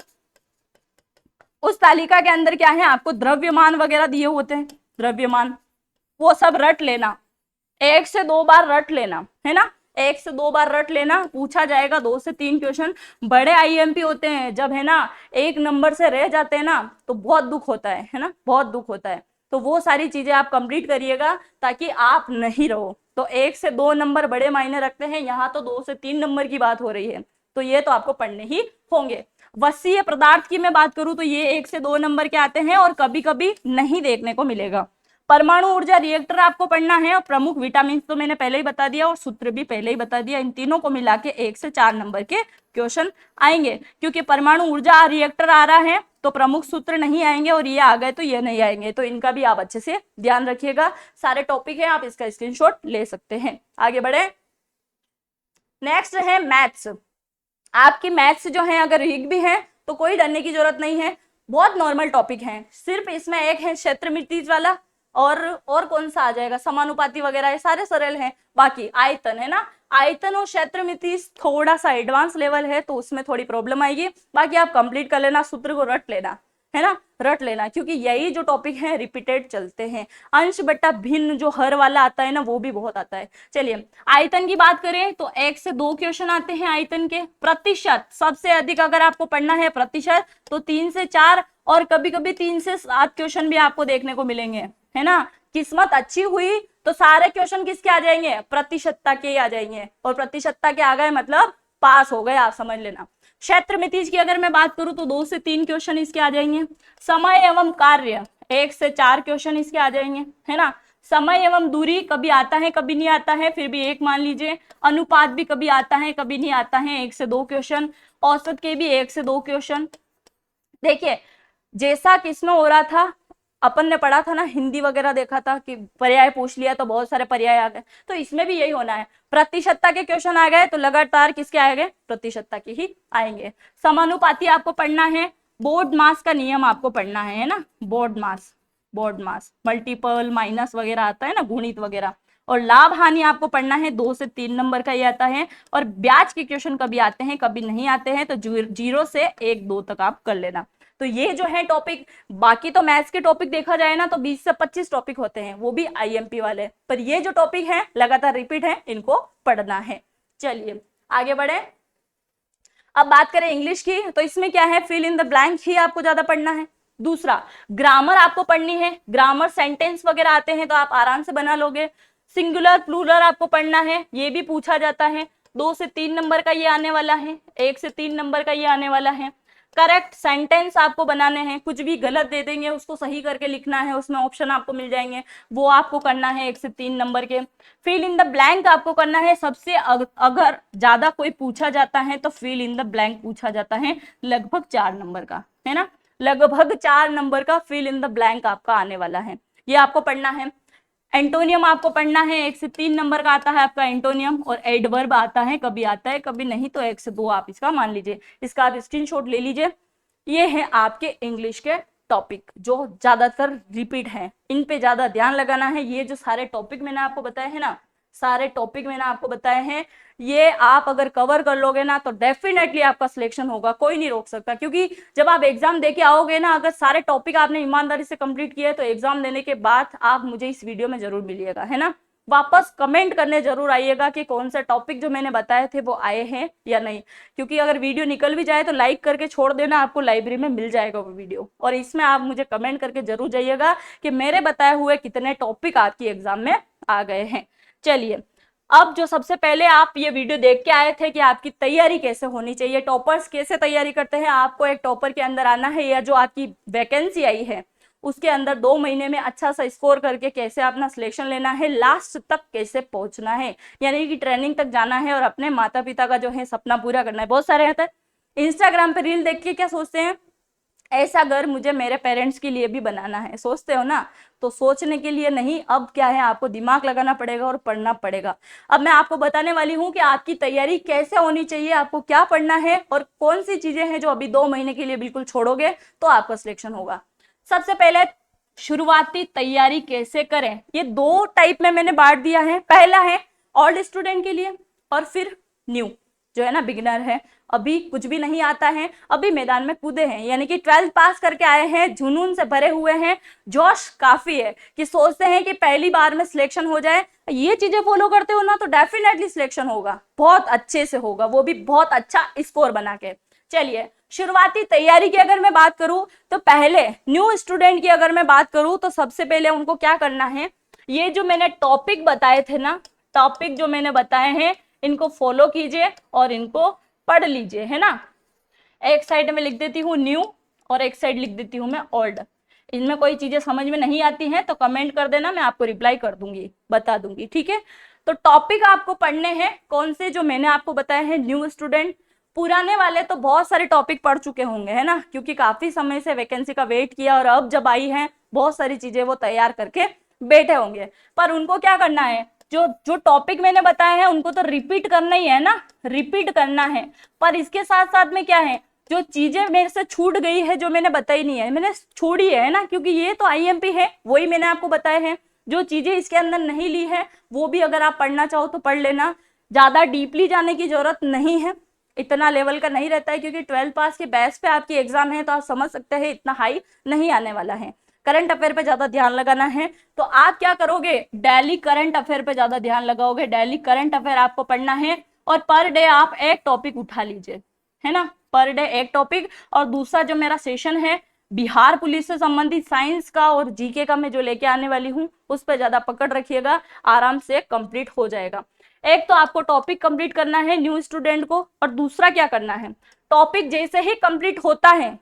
उस तालिका के अंदर क्या है, आपको द्रव्यमान वगैरह दिए होते हैं, द्रव्यमान, वो सब रट लेना, 1 से 2 बार रट लेना, है ना, 1 से 2 बार रट लेना, पूछा जाएगा 2 से 3 क्वेश्चन। बड़े आईएमपी होते हैं, जब है ना 1 नंबर से रह जाते हैं ना तो बहुत दुख होता है ना, बहुत दुख होता है। तो वो सारी चीजें आप कंप्लीट करिएगा ताकि आप नहीं रहो। तो 1 से 2 नंबर बड़े मायने रखते हैं, यहाँ तो 2 से 3 नंबर की बात हो रही है, तो ये तो आपको पढ़ने ही होंगे। वसीय पदार्थ की मैं बात करूं तो ये 1 से 2 नंबर के आते हैं और कभी कभी नहीं देखने को मिलेगा। परमाणु ऊर्जा रिएक्टर आपको पढ़ना है, और प्रमुख विटामिन तो मैंने पहले ही बता दिया और सूत्र भी पहले ही बता दिया। इन तीनों को मिला के 1 से 4 नंबर के क्वेश्चन आएंगे, क्योंकि परमाणु ऊर्जा रिएक्टर आ रहा है तो प्रमुख सूत्र नहीं आएंगे, और ये आ गए तो ये नहीं आएंगे, तो इनका भी आप अच्छे से ध्यान रखिएगा। सारे टॉपिक है, आप इसका स्क्रीनशॉट ले सकते हैं। आगे बढ़े, नेक्स्ट है मैथ्स। आपकी मैथ्स जो है अगर वीक भी है तो कोई डरने की जरूरत नहीं है, बहुत नॉर्मल टॉपिक है। सिर्फ इसमें एक है क्षेत्रमितीज वाला, और कौन सा आ जाएगा, समानुपाती वगैरह, ये सारे सरल हैं। बाकी आयतन है ना, आयतन और क्षेत्रमितीज थोड़ा सा एडवांस लेवल है तो उसमें थोड़ी प्रॉब्लम आएगी। बाकी आप कंप्लीट कर लेना, सूत्र को रट लेना, है ना, रट लेना, क्योंकि यही जो टॉपिक है रिपीटेड चलते हैं। अंश बट्टा भिन्न जो हर वाला आता है ना, वो भी बहुत आता है। चलिए आयतन की बात करें तो 1 से 2 क्वेश्चन आते हैं आयतन के। प्रतिशत सबसे अधिक अगर आपको पढ़ना है प्रतिशत तो 3 से 4 और कभी कभी 3 से 7 क्वेश्चन भी आपको देखने को मिलेंगे, है ना। किस्मत अच्छी हुई तो सारे क्वेश्चन किसके आ जाएंगे, प्रतिशतता के आ जाएंगे, और प्रतिशतता के आ गए मतलब पास हो गए, आप समझ लेना। क्षेत्रमितीज की अगर मैं बात करूं तो 2 से 3 क्वेश्चन इसके आ जाएंगे। समय एवं कार्य 1 से 4 क्वेश्चन इसके आ जाएंगे, है ना। समय एवं दूरी कभी आता है कभी नहीं आता है, फिर भी 1 मान लीजिए। अनुपात भी कभी आता है कभी नहीं आता है, 1 से 2 क्वेश्चन। औसत के भी 1 से 2 क्वेश्चन। देखिए जैसा किसमें हो रहा था, अपन ने पढ़ा था ना, हिंदी वगैरह देखा था कि पर्याय पूछ लिया तो बहुत सारे पर्याय आ गए, तो इसमें भी यही होना है। प्रतिशतता के क्वेश्चन आ गए तो लगातार किसके आएंगे, प्रतिशतता के ही आएंगे। समानुपाती आपको पढ़ना है, बोर्ड मास का नियम आपको पढ़ना है ना, बोर्ड मास मल्टीपल माइनस वगैरह आता है ना, गुणित वगैरह। और लाभ हानि आपको पढ़ना है, 2 से 3 नंबर का ये आता है। और ब्याज के क्वेश्चन कभी आते हैं कभी नहीं आते हैं, तो 0 से 1 2 तक आप कर लेना। तो ये जो है टॉपिक, बाकी तो मैथ्स के टॉपिक देखा जाए ना तो 20 से 25 टॉपिक होते हैं, वो भी आईएमपी वाले, पर ये जो टॉपिक है लगातार रिपीट है, इनको पढ़ना है। चलिए आगे बढ़े, अब बात करें इंग्लिश की, तो इसमें क्या है, फिल इन द ब्लैंक ही आपको ज्यादा पढ़ना है। दूसरा ग्रामर आपको पढ़नी है, ग्रामर सेंटेंस वगैरह आते हैं तो आप आराम से बना लोगे। सिंगुलर प्लूरल आपको पढ़ना है, ये भी पूछा जाता है, 2 से 3 नंबर का ये आने वाला है, 1 से 3 नंबर का ये आने वाला है। करेक्ट सेंटेंस आपको बनाने हैं, कुछ भी गलत दे देंगे उसको सही करके लिखना है, उसमें ऑप्शन आपको मिल जाएंगे, वो आपको करना है 1 से 3 नंबर के। फिल इन द ब्लैंक आपको करना है, सबसे अगर ज्यादा कोई पूछा जाता है तो फिल इन द ब्लैंक पूछा जाता है, लगभग 4 नंबर का, है ना, लगभग 4 नंबर का फिल इन द ब्लैंक आपका आने वाला है, ये आपको पढ़ना है। एंटोनियम आपको पढ़ना है, 1 से 3 नंबर का आता है आपका एंटोनियम, और एडवर्ब आता है, कभी आता है कभी नहीं, तो 1 से 2 आप इसका मान लीजिए, इसका आप स्क्रीनशॉट ले लीजिए। ये है आपके इंग्लिश के टॉपिक जो ज्यादातर रिपीट हैं, इन पे ज्यादा ध्यान लगाना है। ये जो सारे टॉपिक मैंने आपको बताए हैं ना, सारे टॉपिक मैंने आपको बताए हैं, ये आप अगर कवर कर लोगे ना तो डेफिनेटली आपका सिलेक्शन होगा, कोई नहीं रोक सकता। क्योंकि जब आप एग्जाम देके आओगे ना, अगर सारे टॉपिक आपने ईमानदारी से कंप्लीट किए तो एग्जाम देने के बाद आप मुझे इस वीडियो में जरूर मिलिएगा, है ना, वापस कमेंट करने जरूर आइएगा कि कौन सा टॉपिक जो मैंने बताए थे वो आए हैं या नहीं। क्योंकि अगर वीडियो निकल भी जाए तो लाइक करके छोड़ देना, आपको लाइब्रेरी में मिल जाएगा वो वीडियो, और इसमें आप मुझे कमेंट करके जरूर जाइएगा कि मेरे बताए हुए कितने टॉपिक आपकी एग्जाम में आ गए हैं। चलिए, अब जो सबसे पहले आप ये वीडियो देख के आए थे कि आपकी तैयारी कैसे होनी चाहिए, टॉपर्स कैसे तैयारी करते हैं, आपको एक टॉपर के अंदर आना है, या जो आपकी वैकेंसी आई है उसके अंदर 2 महीने में अच्छा सा स्कोर करके कैसे अपना सिलेक्शन लेना है, लास्ट तक कैसे पहुंचना है, यानी कि ट्रेनिंग तक जाना है और अपने माता पिता का जो है सपना पूरा करना है। बहुत सारे रहते हैं इंस्टाग्राम पे रील देख के क्या सोचते हैं, ऐसा घर मुझे मेरे पेरेंट्स के लिए भी बनाना है, सोचते हो ना, तो सोचने के लिए नहीं, अब क्या है, आपको दिमाग लगाना पड़ेगा और पढ़ना पड़ेगा। अब मैं आपको बताने वाली हूँ कि आपकी तैयारी कैसे होनी चाहिए, आपको क्या पढ़ना है और कौन सी चीजें हैं जो अभी 2 महीने के लिए बिल्कुल छोड़ोगे तो आपका सिलेक्शन होगा। सबसे पहले शुरुआती तैयारी कैसे करें, ये 2 टाइप में मैंने बांट दिया है। पहला है ओल्ड स्टूडेंट के लिए, और फिर न्यू जो है ना, बिगिनर है, अभी कुछ भी नहीं आता है, अभी मैदान में कूदे हैं, यानी कि 12th पास करके आए हैं, जुनून से भरे हुए हैं, जोश काफी है कि सोचते हैं कि पहली बार में सिलेक्शन हो जाए। ये चीजें फॉलो करते हो ना तो डेफिनेटली सिलेक्शन होगा, बहुत अच्छे से होगा, वो भी बहुत अच्छा स्कोर बना के। चलिए, शुरुआती तैयारी की अगर मैं बात करूं तो पहले न्यू स्टूडेंट की अगर मैं बात करूं तो सबसे पहले उनको क्या करना है, ये जो मैंने टॉपिक बताए थे ना, टॉपिक जो मैंने बताए हैं इनको फॉलो कीजिए और इनको पढ़ लीजिए, है ना। एक साइड में लिख देती हूँ न्यू और एक साइड लिख देती हूँ मैं ओल्ड। इनमें कोई चीजें समझ में नहीं आती हैं तो कमेंट कर देना, मैं आपको रिप्लाई कर दूंगी, बता दूंगी, ठीक है। तो टॉपिक आपको पढ़ने हैं कौन से, जो मैंने आपको बताए हैं न्यू स्टूडेंट। पुराने वाले तो बहुत सारे टॉपिक पढ़ चुके होंगे, है ना, क्योंकि काफी समय से वैकेंसी का वेट किया और अब जब आई है बहुत सारी चीजें वो तैयार करके बैठे होंगे। पर उनको क्या करना है, जो जो टॉपिक मैंने बताया है उनको तो रिपीट करना ही है ना, रिपीट करना है। पर इसके साथ साथ में क्या है, जो चीजें मेरे से छूट गई है, जो मैंने बताई नहीं है, मैंने छोड़ी है ना, क्योंकि ये तो आईएमपी है, वही मैंने आपको बताए हैं। जो चीजें इसके अंदर नहीं ली है वो भी अगर आप पढ़ना चाहो तो पढ़ लेना, ज्यादा डीपली जाने की जरूरत नहीं है, इतना लेवल का नहीं रहता है, क्योंकि 12th पास के बेस पे आपकी एग्जाम है तो आप समझ सकते हैं इतना हाई नहीं आने वाला है। करंट अफेयर पे ज्यादा ध्यान लगाना है, तो आप क्या करोगे, डेली करंट अफेयर पे ज्यादा ध्यान लगाओगे, डेली करंट अफेयर आपको पढ़ना है, और पर डे आप एक टॉपिक उठा लीजिए, है ना, पर डे एक टॉपिक। और दूसरा जो मेरा सेशन है बिहार पुलिस से संबंधित साइंस का और जीके का मैं जो लेके आने वाली हूँ उस पर ज्यादा पकड़ रखिएगा, आराम से कंप्लीट हो जाएगा। एक तो आपको टॉपिक कंप्लीट करना है न्यू स्टूडेंट को, और दूसरा क्या करना है, टॉपिक जैसे ही कंप्लीट होता है,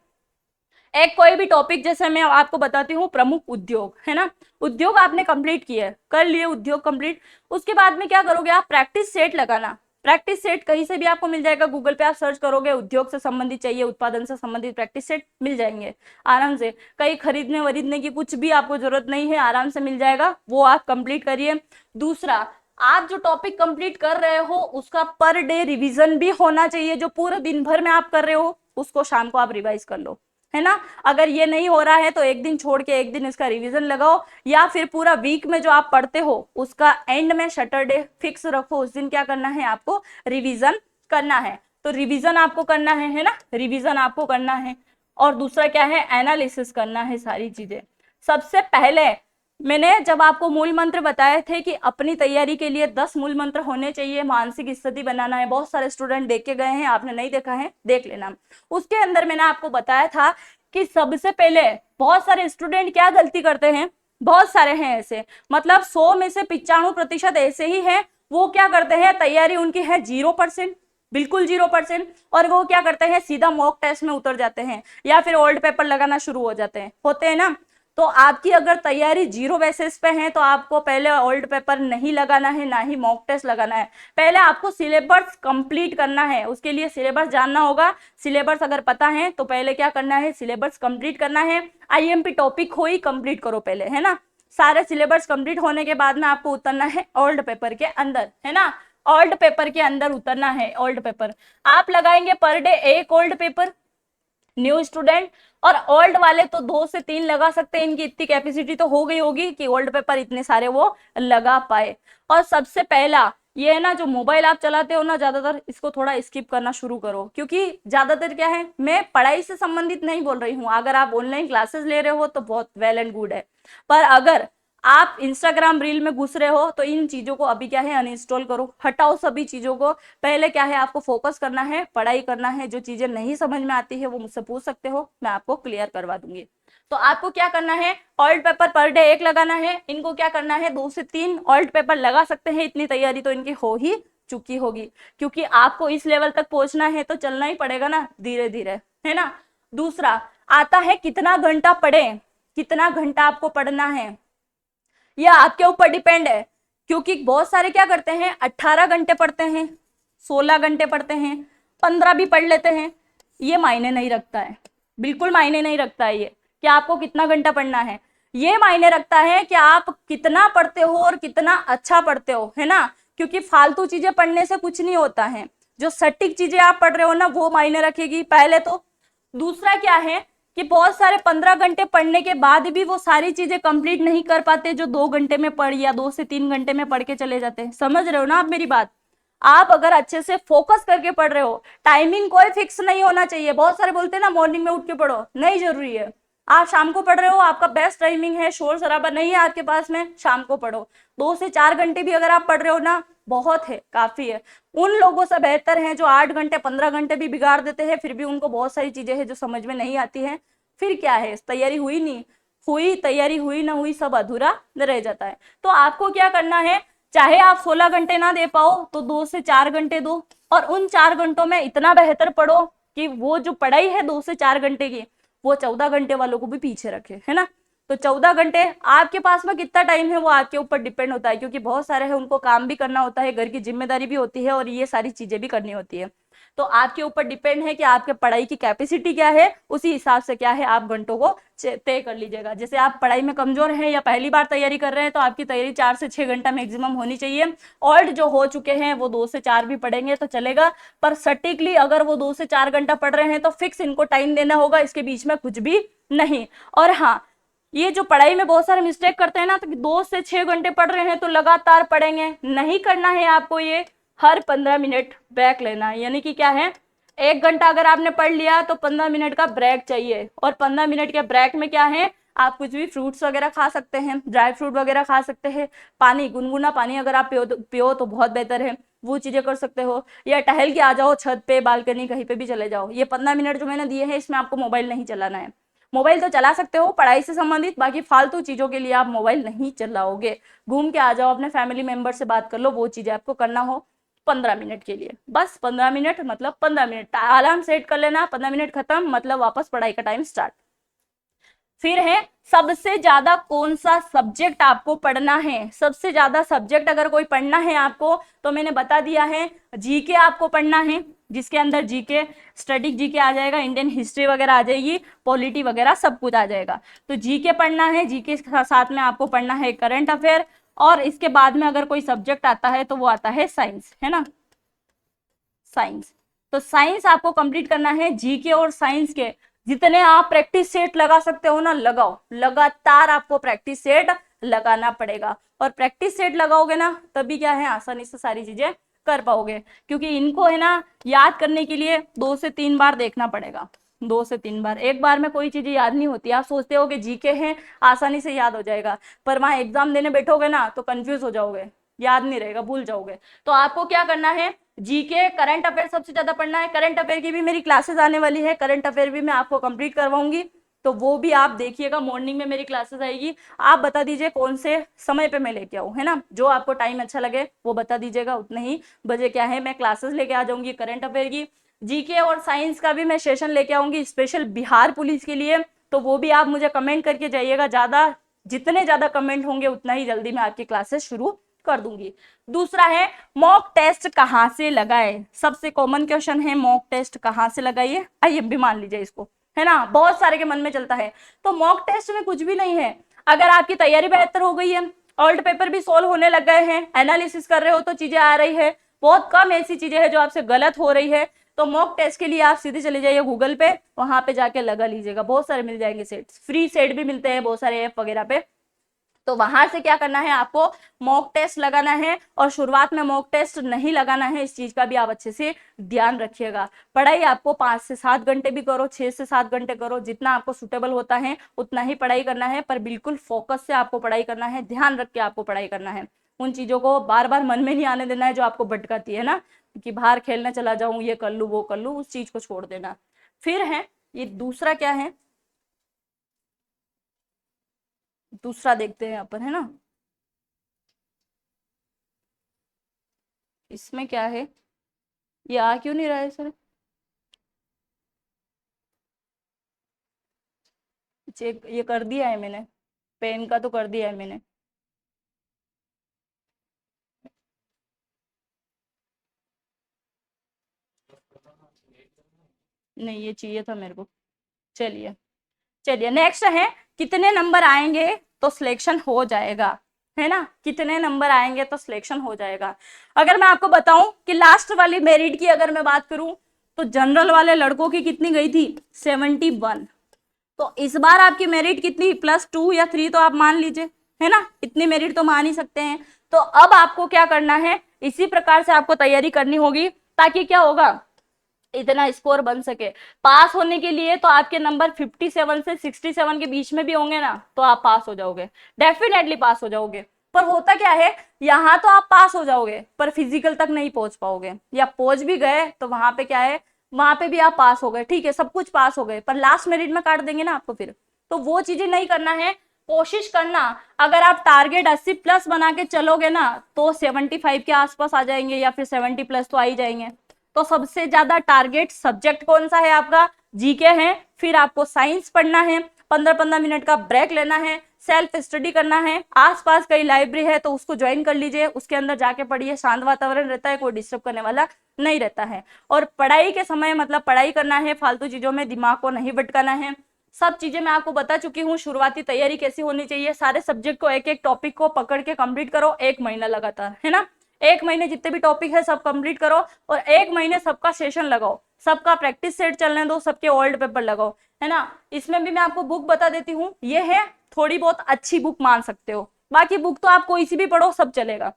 एक कोई भी टॉपिक, जैसे मैं आपको बताती हूँ प्रमुख उद्योग, है ना, उद्योग आपने कंप्लीट किया, कर लिए उद्योग कंप्लीट, उसके बाद में क्या करोगे आप, प्रैक्टिस सेट लगाना। प्रैक्टिस सेट कहीं से भी आपको मिल जाएगा, गूगल पे आप सर्च करोगे उद्योग से संबंधित चाहिए, उत्पादन से संबंधित प्रैक्टिस सेट मिल जाएंगे आराम से, कहीं खरीदने वरीदने की कुछ भी आपको जरूरत नहीं है, आराम से मिल जाएगा, वो आप कंप्लीट करिए। दूसरा, आप जो टॉपिक कंप्लीट कर रहे हो उसका पर डे रिवीजन भी होना चाहिए, जो पूरे दिन भर में आप कर रहे हो उसको शाम को आप रिवाइज कर लो, है ना। अगर ये नहीं हो रहा है तो एक दिन छोड़ के एक दिन इसका रिवीजन लगाओ, या फिर पूरा वीक में जो आप पढ़ते हो उसका एंड में सैटरडे फिक्स रखो, उस दिन क्या करना है, आपको रिवीजन करना है। तो रिवीजन आपको करना है ना, रिवीजन आपको करना है। और दूसरा क्या है, एनालिसिस करना है सारी चीजें। सबसे पहले मैंने जब आपको मूल मंत्र बताए थे कि अपनी तैयारी के लिए 10 मूल मंत्र होने चाहिए, मानसिक स्थिति बनाना है, बहुत सारे स्टूडेंट देख के गए हैं, आपने नहीं देखा है देख लेना। उसके अंदर मैंने आपको बताया था कि सबसे पहले बहुत सारे स्टूडेंट क्या गलती करते हैं, बहुत सारे हैं ऐसे, मतलब 100 में से 95% ऐसे ही हैं, वो क्या करते हैं, तैयारी उनकी है 0%, बिल्कुल 0%। और वो क्या करते हैं, सीधा मॉक टेस्ट में उतर जाते हैं या फिर ओल्ड पेपर लगाना शुरू हो जाते हैं, होते हैं ना। तो आपकी अगर तैयारी 0 बेसिस पे है तो आपको पहले ओल्ड पेपर नहीं लगाना है, ना ही मॉक टेस्ट लगाना है। पहले आपको सिलेबस कंप्लीट करना है, उसके लिए सिलेबस जानना होगा। सिलेबस अगर पता है तो पहले क्या करना है, सिलेबस कंप्लीट करना है। आईएमपी टॉपिक हो ही कंप्लीट करो पहले, है ना। सारे सिलेबस कंप्लीट होने के बाद में आपको उतरना है ओल्ड पेपर के अंदर, है ना। ओल्ड पेपर के अंदर उतरना है। ओल्ड पेपर आप लगाएंगे पर डे एक ओल्ड पेपर, न्यू स्टूडेंट। और ओल्ड वाले तो 2 से 3 लगा सकते हैं, इनकी इतनी कैपेसिटी तो हो गई होगी कि ओल्ड पेपर इतने सारे वो लगा पाए। और सबसे पहला ये है ना, जो मोबाइल आप चलाते हो ना ज्यादातर, इसको थोड़ा स्किप करना शुरू करो। क्योंकि ज्यादातर क्या है, मैं पढ़ाई से संबंधित नहीं बोल रही हूँ, अगर आप ऑनलाइन क्लासेस ले रहे हो तो बहुत वेल एंड गुड है। पर अगर आप इंस्टाग्राम रील में घुस रहे हो तो इन चीजों को अभी क्या है, अनइंस्टॉल करो, हटाओ सभी चीजों को। पहले क्या है, आपको फोकस करना है, पढ़ाई करना है। जो चीजें नहीं समझ में आती है वो मुझसे पूछ सकते हो, मैं आपको क्लियर करवा दूंगी। तो आपको क्या करना है, ओल्ड पेपर पर डे एक लगाना है। इनको क्या करना है, 2 से 3 ओल्ड पेपर लगा सकते हैं, इतनी तैयारी तो इनकी हो ही चुकी होगी। क्योंकि आपको इस लेवल तक पहुंचना है तो चलना ही पड़ेगा ना, धीरे धीरे, है ना। दूसरा आता है कितना घंटा पढ़े, कितना घंटा आपको पढ़ना है, यह आपके ऊपर डिपेंड है। क्योंकि बहुत सारे क्या करते हैं, 18 घंटे पढ़ते हैं, 16 घंटे पढ़ते हैं, 15 भी पढ़ लेते हैं। ये मायने नहीं रखता है, बिल्कुल मायने नहीं रखता है ये कि आपको कितना घंटा पढ़ना है। ये मायने रखता है कि आप कितना पढ़ते हो और कितना अच्छा पढ़ते हो, है ना। क्योंकि फालतू चीजें पढ़ने से कुछ नहीं होता है, जो सटीक चीजें आप पढ़ रहे हो ना वो मायने रखेगी पहले तो। दूसरा क्या है कि बहुत सारे 15 घंटे पढ़ने के बाद भी वो सारी चीजें कंप्लीट नहीं कर पाते, जो 2 घंटे में पढ़ या 2 से 3 घंटे में पढ़ के चले जाते हैं। समझ रहे हो ना आप मेरी बात। आप अगर अच्छे से फोकस करके पढ़ रहे हो, टाइमिंग कोई फिक्स नहीं होना चाहिए। बहुत सारे बोलते हैं ना मॉर्निंग में उठ के पढ़ो, नहीं जरूरी है। आप शाम को पढ़ रहे हो, आपका बेस्ट टाइमिंग है, शोर शराबा नहीं है आपके पास में, शाम को पढ़ो। 2 से 4 घंटे भी अगर आप पढ़ रहे हो ना, बहुत है, काफी है। उन लोगों से बेहतर हैं जो 8 घंटे 15 घंटे भी बिगाड़ देते हैं, फिर भी उनको बहुत सारी चीजें हैं जो समझ में नहीं आती है। फिर क्या है, तैयारी हुई नहीं हुई, तैयारी हुई ना हुई, सब अधूरा रह जाता है। तो आपको क्या करना है, चाहे आप 16 घंटे ना दे पाओ तो 2 से 4 घंटे दो। और उन 4 घंटों में इतना बेहतर पढ़ो कि वो जो पढ़ाई है 2 से 4 घंटे की, वो 14 घंटे वालों को भी पीछे रखे, है ना। तो 14 घंटे आपके पास में कितना टाइम है वो आपके ऊपर डिपेंड होता है। क्योंकि बहुत सारे हैं, उनको काम भी करना होता है, घर की जिम्मेदारी भी होती है और ये सारी चीजें भी करनी होती है। तो आपके ऊपर डिपेंड है कि आपके पढ़ाई की कैपेसिटी क्या है, उसी हिसाब से क्या है आप घंटों को तय कर लीजिएगा। जैसे आप पढ़ाई में कमजोर हैं या पहली बार तैयारी कर रहे हैं तो आपकी तैयारी 4 से 6 घंटा मैक्सिमम होनी चाहिए। ओल्ड जो हो चुके हैं वो 2 से 4 भी पढ़ेंगे तो चलेगा। पर सटीकली अगर वो 2 से 4 घंटा पढ़ रहे हैं तो फिक्स इनको टाइम देना होगा, इसके बीच में कुछ भी नहीं। और हाँ, ये जो पढ़ाई में बहुत सारे मिस्टेक करते हैं ना, तो 2 से 6 घंटे पढ़ रहे हैं तो लगातार पढ़ेंगे, नहीं करना है आपको। ये हर 15 मिनट ब्रेक लेना है, यानी कि क्या है, 1 घंटा अगर आपने पढ़ लिया तो 15 मिनट का ब्रेक चाहिए। और 15 मिनट के ब्रेक में क्या है, आप कुछ भी फ्रूट्स वगैरह खा सकते हैं, ड्राई फ्रूट वगैरह खा सकते हैं, पानी, गुनगुना पानी अगर आप पियो तो बहुत बेहतर है, वो चीजें कर सकते हो। या टहल के आ जाओ, छत पे, बालकनी, कहीं पे भी चले जाओ। ये 15 मिनट जो मैंने दिए हैं इसमें आपको मोबाइल नहीं चलाना है। मोबाइल तो चला सकते हो पढ़ाई से संबंधित, बाकी फालतू चीजों के लिए आप मोबाइल नहीं चलाओगे। घूम के आ जाओ, अपने फैमिली मेंबर से बात कर लो, वो चीजें आपको करना हो 15 मिनट के लिए, बस 15 मिनट मतलब 15 मिनट अलार्म सेट कर लेना, 15 मिनट खत्म मतलब वापस पढ़ाई का टाइम स्टार्ट। फिर है सबसे ज्यादा कौन सा सब्जेक्ट आपको पढ़ना है। सबसे ज्यादा सब्जेक्ट अगर कोई पढ़ना है आपको तो मैंने बता दिया है, जीके आपको पढ़ना है, जिसके अंदर जीके, स्टैटिक जीके आ जाएगा, इंडियन हिस्ट्री वगैरह आ जाएगी, पॉलिटी वगैरह सब कुछ आ जाएगा। तो जीके पढ़ना है, जीके के साथ में आपको पढ़ना है करंट अफेयर। और इसके बाद में अगर कोई सब्जेक्ट आता है तो वो आता है साइंस, है ना, साइंस। तो साइंस आपको कंप्लीट करना है। जीके और साइंस के जितने आप प्रैक्टिस सेट लगा सकते हो ना, लगाओ, लगातार आपको प्रैक्टिस सेट लगाना पड़ेगा। और प्रैक्टिस सेट लगाओगे ना तभी क्या है, आसानी से सारी चीजें कर पाओगे। क्योंकि इनको है ना याद करने के लिए 2 से 3 बार देखना पड़ेगा, 2 से 3 बार। एक बार में कोई चीजें याद नहीं होती। आप सोचते हो कि जीके है आसानी से याद हो जाएगा, पर वहां एग्जाम देने बैठोगे ना तो कंफ्यूज हो जाओगे, याद नहीं रहेगा, भूल जाओगे। तो आपको क्या करना है, जीके, करंट अफेयर सबसे ज्यादा पढ़ना है। करंट अफेयर की भी मेरी क्लासेस आने वाली है, करंट अफेयर भी मैं आपको कंप्लीट करवाऊंगी। तो वो भी आप देखिएगा। मॉर्निंग में मेरी क्लासेस आएगी, आप बता दीजिए कौन से समय पे मैं लेके आऊँ, है ना, जो आपको टाइम अच्छा लगे वो बता दीजिएगा, उतने ही बजे क्या है मैं क्लासेस लेके आ जाऊंगी। करंट अफेयर की, जीके और साइंस का भी मैं सेशन लेके आऊंगी स्पेशल बिहार पुलिस के लिए, तो वो भी आप मुझे कमेंट करके जाइएगा। जितने ज्यादा कमेंट होंगे उतना ही जल्दी मैं आपकी क्लासेस शुरू कर दूंगी। दूसरा है मॉक टेस्ट कहाँ से लगाए, सबसे कॉमन क्वेश्चन है मॉक टेस्ट कहाँ से लगाइए। आइए भी मान लीजिए इसको, है ना, बहुत सारे के मन में चलता है। तो मॉक टेस्ट में कुछ भी नहीं है, अगर आपकी तैयारी बेहतर हो गई है, ओल्ड पेपर भी सोल्व होने लग गए हैं, एनालिसिस कर रहे हो तो चीजें आ रही है, बहुत कम ऐसी चीजें हैं जो आपसे गलत हो रही है, तो मॉक टेस्ट के लिए आप सीधे चले जाइए गूगल पे, वहां पे जाके लगा लीजिएगा, बहुत सारे मिल जाएंगे सेट्स, फ्री सेट भी मिलते हैं बहुत सारे ऐप वगैरह पे। तो वहां से क्या करना है, आपको मॉक टेस्ट लगाना है, और शुरुआत में मॉक टेस्ट नहीं लगाना है, इस चीज का भी आप अच्छे से ध्यान रखिएगा। पढ़ाई आपको 5 से 7 घंटे भी करो, 6 से 7 घंटे करो, जितना आपको सुटेबल होता है उतना ही पढ़ाई करना है, पर बिल्कुल फोकस से आपको पढ़ाई करना है, ध्यान रख के आपको पढ़ाई करना है। उन चीजों को बार बार मन में नहीं आने देना है जो आपको भटकाती है ना, कि बाहर खेलने चला जाऊं, ये कर लू वो कर लू, उस चीज को छोड़ देना। फिर है ये दूसरा क्या है, दूसरा देखते हैं यहाँ पर, है ना, इसमें क्या है, ये आ क्यों नहीं रहा है सर, चेक ये कर दिया है मैंने, पेन का तो कर दिया है मैंने। नहीं ये चाहिए था मेरे को। चलिए चलिए नेक्स्ट है, कितने नंबर आएंगे तो सिलेक्शन हो जाएगा, है ना, कितने नंबर आएंगे तो सिलेक्शन हो जाएगा। अगर मैं आपको बताऊं कि लास्ट वाली मेरिट की अगर मैं बात करूं, तो जनरल वाले लड़कों की कितनी गई थी, 71। तो इस बार आपकी मेरिट कितनी, +2 या 3 तो आप मान लीजिए, है ना, इतनी मेरिट तो मान ही सकते हैं। तो अब आपको क्या करना है, इसी प्रकार से आपको तैयारी करनी होगी, ताकि क्या होगा, इतना स्कोर बन सके। पास होने के लिए तो आपके नंबर 57 से 67 के बीच में भी होंगे ना, तो आप पास हो जाओगे, डेफिनेटली पास हो जाओगे। पर होता क्या है, यहाँ तो आप पास हो जाओगे पर फिजिकल तक नहीं पहुंच पाओगे, या पहुंच भी गए तो वहां पे क्या है, वहां पे भी आप पास हो गए, ठीक है, सब कुछ पास हो गए, पर लास्ट मेरिट में काट देंगे ना आपको फिर, तो वो चीजें नहीं करना है। कोशिश करना, अगर आप टारगेट 80+ बना के चलोगे ना, तो 75 के आसपास आ जाएंगे, या फिर 70+ तो आ ही जाएंगे। तो सबसे ज्यादा टारगेट सब्जेक्ट कौन सा है आपका, जीके है, फिर आपको साइंस पढ़ना है, 15-15 मिनट का ब्रेक लेना है, सेल्फ स्टडी करना है, आसपास कई लाइब्रेरी है तो उसको ज्वाइन कर लीजिए, उसके अंदर जाके पढ़िए, शांत वातावरण रहता है, कोई डिस्टर्ब करने वाला नहीं रहता है। और पढ़ाई के समय मतलब पढ़ाई करना है, फालतू चीजों में दिमाग को नहीं भटकाना है। सब चीजें मैं आपको बता चुकी हूँ, शुरुआती तैयारी कैसी होनी चाहिए, सारे सब्जेक्ट को एक एक टॉपिक को पकड़ के कंप्लीट करो 1 महीना लगातार, है ना, 1 महीने जितने भी टॉपिक है सब कंप्लीट करो, और 1 महीने सबका सेशन लगाओ, सबका प्रैक्टिस सेट चलने दो, सबके ओल्ड पेपर लगाओ, है ना। इसमें भी मैं आपको बुक बता देती हूँ, ये है थोड़ी बहुत अच्छी बुक मान सकते हो, बाकी बुक तो आप कोई सी भी पढ़ो सब चलेगा।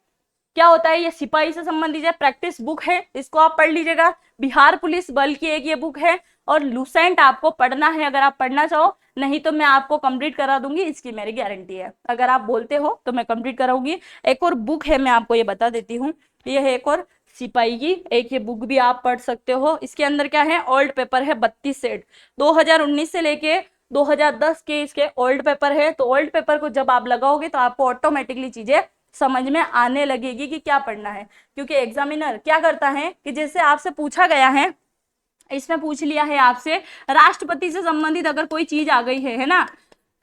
क्या होता है, ये सिपाही से संबंधित है, प्रैक्टिस बुक है, इसको आप पढ़ लीजिएगा। बिहार पुलिस बल की एक ये बुक है, और लूसेंट आपको पढ़ना है अगर आप पढ़ना चाहो, नहीं तो मैं आपको कंप्लीट करा दूंगी, इसकी मेरी गारंटी है, अगर आप बोलते हो तो मैं कंप्लीट कराऊंगी। एक और बुक है मैं आपको ये बता देती हूँ, ये है एक और सिपाही की एक, ये बुक भी आप पढ़ सकते हो। इसके अंदर क्या है, ओल्ड पेपर है 32 सेट, 2019 से लेके 2010 के इसके ओल्ड पेपर है। तो ओल्ड पेपर को जब आप लगाओगे तो आपको ऑटोमेटिकली चीजें समझ में आने लगेगी कि क्या पढ़ना है, क्योंकि एग्जामिनर क्या करता है कि जैसे आपसे पूछा गया है, इसमें पूछ लिया है आपसे राष्ट्रपति से संबंधित अगर कोई चीज आ गई है ना,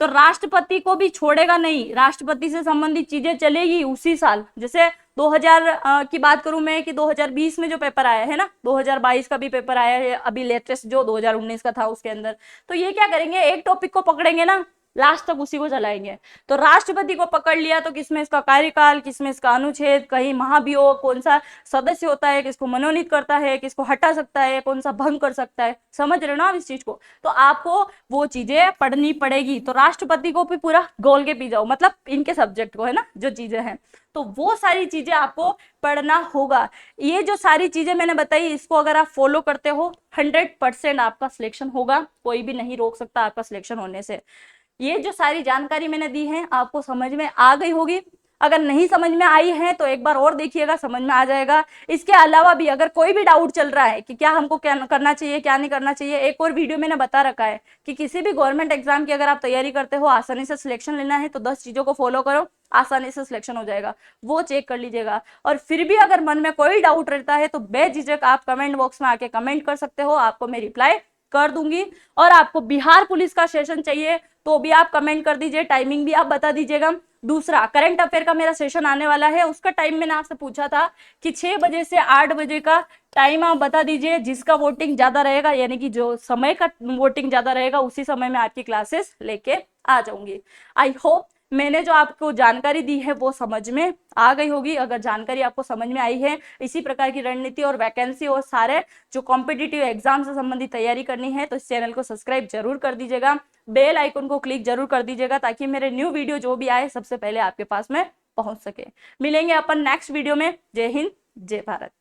तो राष्ट्रपति को भी छोड़ेगा नहीं, राष्ट्रपति से संबंधित चीजें चलेगी उसी साल। जैसे 2000 की बात करूं मैं कि 2020 में जो पेपर आया है ना, 2022 का भी पेपर आया है अभी लेटेस्ट जो 2019 का था उसके अंदर, तो ये क्या करेंगे, एक टॉपिक को पकड़ेंगे ना, लास्ट तक उसी को चलाएंगे। तो राष्ट्रपति को पकड़ लिया तो किसमें इसका कार्यकाल, किसमें इसका अनुच्छेद, कहीं महाभियोग, कौन सा सदस्य होता है, किसको मनोनीत करता है, किसको हटा सकता है, कौन सा भंग कर सकता है, समझ रहे हो ना आप इस चीज को। तो आपको वो चीजें पढ़नी पड़ेगी, तो राष्ट्रपति को भी पूरा गोल के पी जाओ, मतलब इनके सब्जेक्ट को, है ना, जो चीजें हैं, तो वो सारी चीजें आपको पढ़ना होगा। ये जो सारी चीजें मैंने बताई, इसको अगर आप फॉलो करते हो 100% आपका सिलेक्शन होगा, कोई भी नहीं रोक सकता आपका सिलेक्शन होने से। ये जो सारी जानकारी मैंने दी है आपको समझ में आ गई होगी। अगर नहीं समझ में आई है तो एक बार और देखिएगा, समझ में आ जाएगा। इसके अलावा भी अगर कोई भी डाउट चल रहा है कि क्या हमको क्या करना चाहिए, क्या नहीं करना चाहिए, एक और वीडियो मैंने बता रखा है कि किसी भी गवर्नमेंट एग्जाम की अगर आप तैयारी करते हो, आसानी से सिलेक्शन लेना है तो 10 चीजों को फॉलो करो, आसानी से सिलेक्शन हो जाएगा, वो चेक कर लीजिएगा। और फिर भी अगर मन में कोई डाउट रहता है तो बेझिझक आप कमेंट बॉक्स में आके कमेंट कर सकते हो, आपको मैं रिप्लाई कर दूंगी। और आपको बिहार पुलिस का सेशन चाहिए तो भी आप कमेंट कर दीजिए, टाइमिंग भी आप बता दीजिएगा। दूसरा, करंट अफेयर का मेरा सेशन आने वाला है, उसका टाइम मैंने आपसे पूछा था कि 6 बजे से 8 बजे का टाइम आप बता दीजिए, जिसका वोटिंग ज्यादा रहेगा, यानी कि जो समय का वोटिंग ज्यादा रहेगा उसी समय में आपकी क्लासेस लेके आ जाऊंगी। आई होप मैंने जो आपको जानकारी दी है वो समझ में आ गई होगी। अगर जानकारी आपको समझ में आई है, इसी प्रकार की रणनीति और वैकेंसी और सारे जो कॉम्पिटिटिव एग्जाम से संबंधित तैयारी करनी है तो इस चैनल को सब्सक्राइब जरूर कर दीजिएगा, बेल आइकन को क्लिक जरूर कर दीजिएगा ताकि मेरे न्यू वीडियो जो भी आए सबसे पहले आपके पास में पहुंच सके। मिलेंगे अपन नेक्स्ट वीडियो में। जय हिंद, जय भारत।